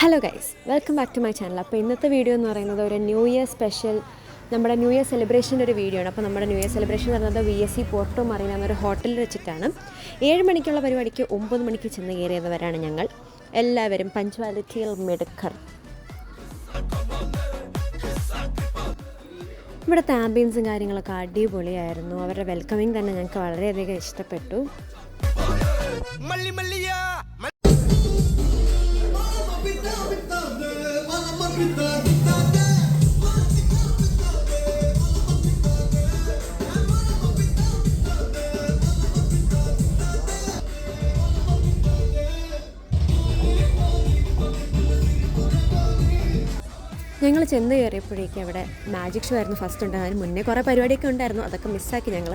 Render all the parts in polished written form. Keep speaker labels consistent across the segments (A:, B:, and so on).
A: Hello guys, welcome back to my channel. അപ്പോൾ ഇന്നത്തെ video എന്ന് പറയുന്നത് ഒരു ന്യൂ ഇയർ സ്പെഷ്യൽ, നമ്മുടെ ന്യൂ ഇയർ സെലിബ്രേഷൻ്റെ ഒരു വീഡിയോ ആണ്. അപ്പോൾ നമ്മുടെ ന്യൂ ഇയർ സെലിബ്രേഷൻ എന്ന് പറയുന്നത് VSC പോർട്ടോ മറീന എന്നൊരു ഹോട്ടലിൽ വെച്ചിട്ടാണ്. 7 മണിക്കുള്ള പരിപാടിക്ക് 9 മണിക്ക് ചെന്ന് കയറിയവരാണ് ഞങ്ങൾ എല്ലാവരും. പഞ്ച്വാലിറ്റിയിൽ മിടുക്കർ. ഇവിടുത്തെ ആംബിയൻസും കാര്യങ്ങളൊക്കെ അടിപൊളിയായിരുന്നു. അവരുടെ വെൽക്കമിങ് തന്നെ ഞങ്ങൾക്ക് വളരെയധികം ഇഷ്ടപ്പെട്ടു. ഞങ്ങൾ ചെന്ന് കയറിയപ്പോഴേക്കും അവിടെ മാജിക് ഷോ ആയിരുന്നു ഫസ്റ്റ് ഉണ്ട്. അതിന് മുന്നേ കുറേ പരിപാടിയൊക്കെ ഉണ്ടായിരുന്നു, അതൊക്കെ മിസ്സാക്കി ഞങ്ങൾ.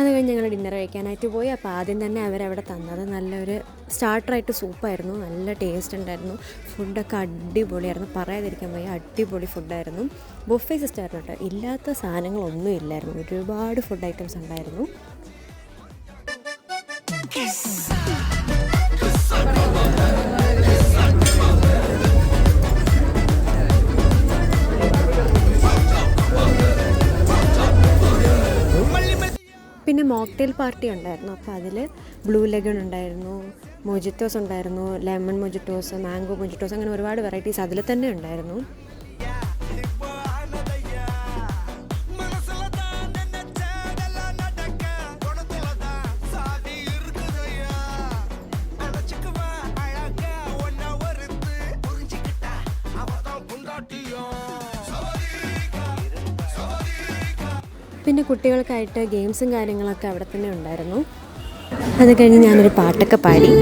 A: അത് കഴിഞ്ഞ് ഞങ്ങൾ ഡിന്നർ കഴിക്കാനായിട്ട് പോയി. അപ്പോൾ ആദ്യം തന്നെ അവരവിടെ തന്നത് നല്ലൊരു സ്റ്റാർട്ടറായിട്ട് സൂപ്പായിരുന്നു. നല്ല ടേസ്റ്റ് ഉണ്ടായിരുന്നു. ഫുഡൊക്കെ അടിപൊളിയായിരുന്നു, പറയാതിരിക്കാൻ വയ്യ. അടിപൊളി ഫുഡായിരുന്നു. ബുഫേ സിസ്റ്റം ആയിരുന്നു കേട്ടോ. ഇല്ലാത്ത സാധനങ്ങളൊന്നും ഇല്ലായിരുന്നു. ഒരുപാട് ഫുഡ് ഐറ്റംസ് ഉണ്ടായിരുന്നു. പിന്നെ മോക്ടെയിൽ പാർട്ടി ഉണ്ടായിരുന്നു. അപ്പോൾ അതിൽ ബ്ലൂ ലെഗൺ ഉണ്ടായിരുന്നു, മൊജിറ്റോസ് ഉണ്ടായിരുന്നു, ലെമൺ മൊജിറ്റോസ്, മാംഗോ മൊജിറ്റോസ്, അങ്ങനെ ഒരുപാട് വെറൈറ്റീസ് അതിൽ തന്നെ ഉണ്ടായിരുന്നു. പിന്നെ കുട്ടികൾക്കായിട്ട് ഗെയിംസും കാര്യങ്ങളൊക്കെ അവിടെ തന്നെ ഉണ്ടായിരുന്നു. അത് കഴിഞ്ഞ് ഞാനൊരു പാട്ടൊക്കെ പാടി.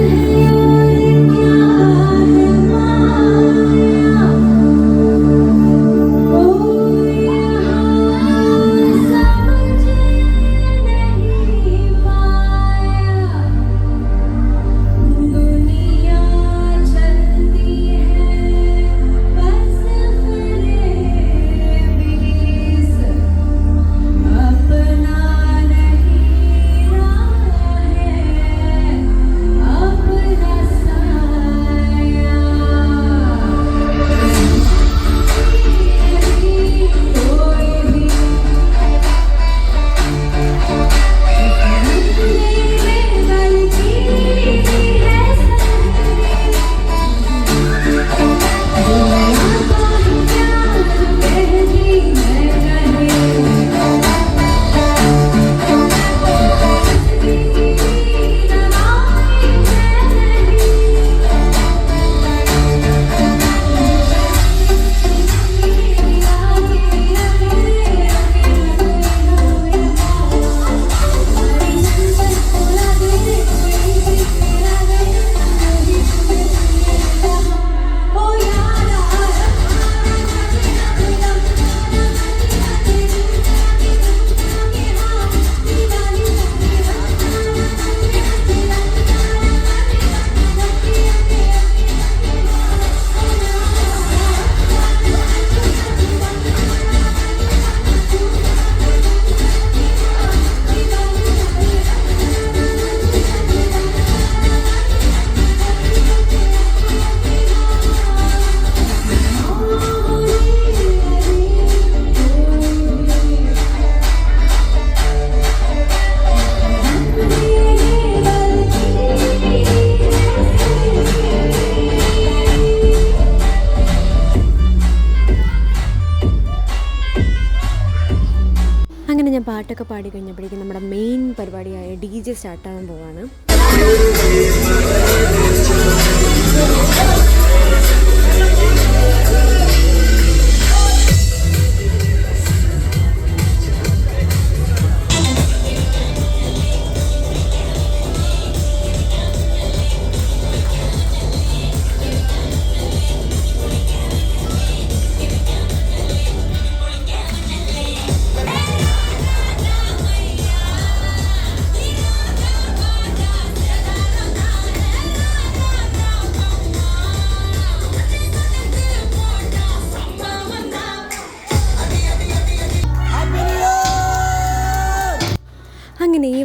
A: അങ്ങനെ ഞാൻ പാട്ടൊക്കെ പാടി കഴിഞ്ഞപ്പോഴേക്കും നമ്മുടെ മെയിൻ പരിപാടിയായ DJ സ്റ്റാർട്ടാകാൻ പോവാണ്.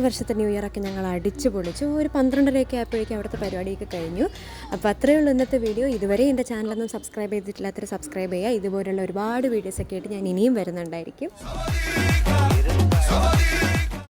A: വർഷത്തെ ന്യൂ ഇയറൊക്കെ ഞങ്ങൾ അടിച്ചു പൊളിച്ചു. ഒരു 12:30 ആയപ്പോഴേക്കും അവിടുത്തെ പരിപാടിയൊക്കെ കഴിഞ്ഞു. അപ്പോൾ അത്രയേ ഉള്ളൂ ഇന്നത്തെ വീഡിയോ. ഇതുവരെ എൻ്റെ ചാനലൊന്നും സബ്സ്ക്രൈബ് ചെയ്തിട്ടില്ലാത്തവർ സബ്സ്ക്രൈബ് ചെയ്യുക. ഇതുപോലുള്ള ഒരുപാട് വീഡിയോസൊക്കെ ആയിട്ട് ഞാൻ ഇനിയും വരുന്നുണ്ടായിരിക്കും.